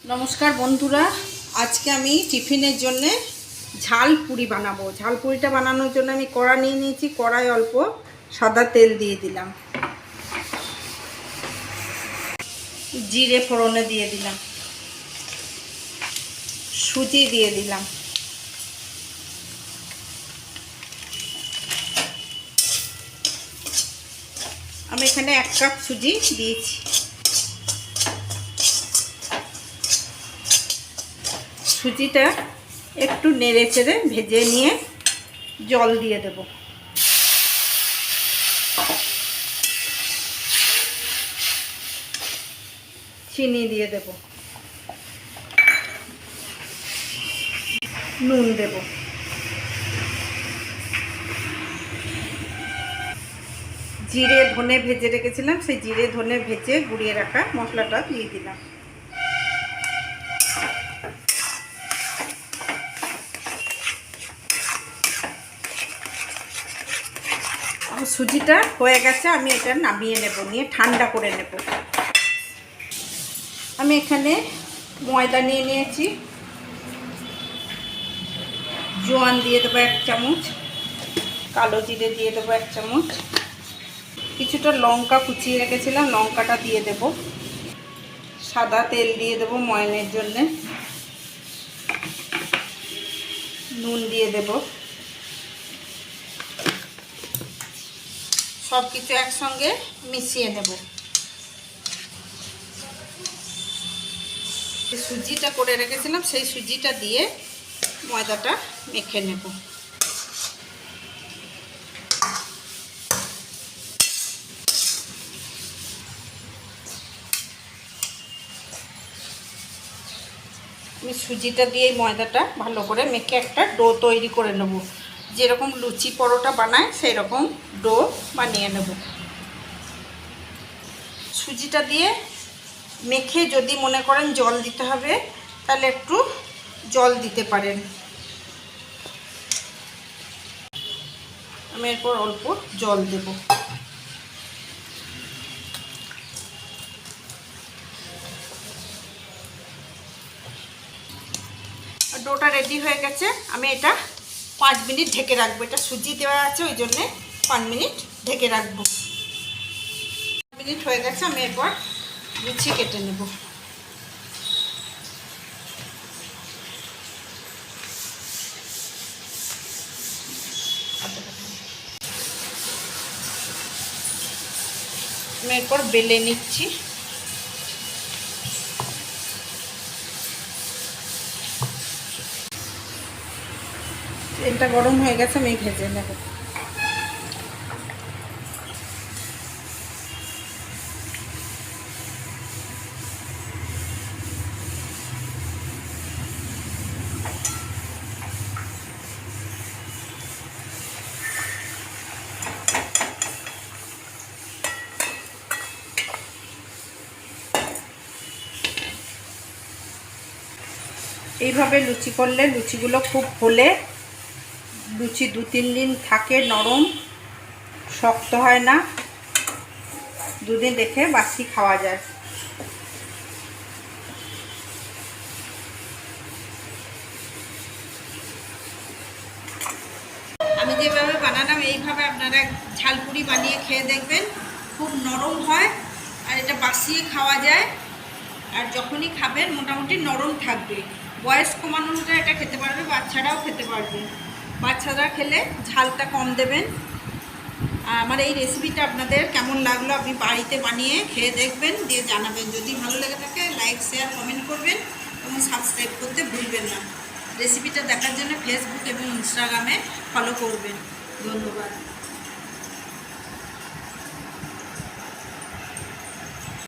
নমস্কার বন্ধুরা, আজকে আমি টিফিনের জন্য ঝাল পুরি বানাবো। ঝাল পুরিটা বানানোর জন্য আমি কড়া নিয়ে নিয়েছি। কড়াই অল্প সাদা তেল দিয়ে দিলাম, জিরে ফোড়নে দিয়ে দিলাম, সুজি দিয়ে দিলাম, আমি এখানে 1 কাপ সুজি দিয়েছি। সুজিটা একটু নেড়ে চেড়ে ভেজে নিয়ে জল দিয়ে দেব। চিনি দিয়ে দেব, নুন দেব, জিরে ধনে ভেজে রেখেছিলাম, সেই জিরে ধনে ভেজে গুঁড়িয়ে রাখা মশলাটা দিয়ে দিলাম। সুজিটা হয়ে গেছে, আমি এটা নামিয়ে নেব, নিয়ে ঠান্ডা করে নেব। আমি এখানে ময়দা নিয়ে নিয়েছি, জোয়ান দিয়ে দেবো 1 চামচ, কালো জিরে দিয়ে দেবো 1 চামচ, কিছুটা লঙ্কা কুচিয়ে রেখেছিলাম, লঙ্কাটা দিয়ে দেব, সাদা তেল দিয়ে দেবো ময়নের জন্যে, নুন দিয়ে দেব, সব কিছু একসঙ্গে মিশিয়ে নেব। সুজিটা করে রেখেছিলাম, সেই সুজিটা দিয়ে ময়দাটা মেখে নেব। আমি সুজিটা দিয়ে ময়দাটা ভালো করে মেখে একটা ডো তৈরি করে নেব। যেরকম লুচি পরোটা বানায় সেই রকম ডো বানিয়ে নেব। সুজিটা দিয়ে মেখে যদি মনে করেন জল দিতে হবে, তাহলে একটু জল দিতে পারেন। আমি এরপর অল্প জল দেব। ডোটা রেডি হয়ে গেছে, আমি এটা 5 মিনিট ঢেকে রাখবো। এটা সুজি দেওয়া আছে, ওই জন্যে 5 মিনিট ঢেকে রাখবো। 5 মিনিট হয়ে গেছে, আমি এরপর লুচি কেটে নেব। আমি এরপর বেলে নিচ্ছি। তেলটা গরম হয়ে গেছে, আমি ভেজে নেব। এইভাবে লুচি করলে লুচিগুলো খুব ফোলে, লুচি 2-3 দিন থাকে, নরম, শক্ত হয় না, 2 দিন রেখে বাসি খাওয়া যায়। আমি যেভাবে বানালাম এইভাবে আপনারা ঝালপুরি বানিয়ে খেয়ে দেখবেন, খুব নরম হয় আর এটা বাসিয়ে খাওয়া যায়। আর যখনই খাবেন মোটামুটি নরম থাকবে। বয়স্ক মানুষরা এটা খেতে পারবে, বাচ্চারাও খেতে পারবে। বাচ্চারা খেলে ঝালটা কম দেবেন। আমার এই রেসিপিটা আপনাদের কেমন লাগলো আপনি বাড়িতে বানিয়ে খেয়ে দেখবেন, দিয়ে জানাবেন। যদি ভালো লেগে থাকে লাইক শেয়ার কমেন্ট করবেন এবং সাবস্ক্রাইব করতে ভুলবেন না। রেসিপিটা দেখার জন্য ফেসবুক এবং ইনস্টাগ্রামে ফলো করবেন। ধন্যবাদ।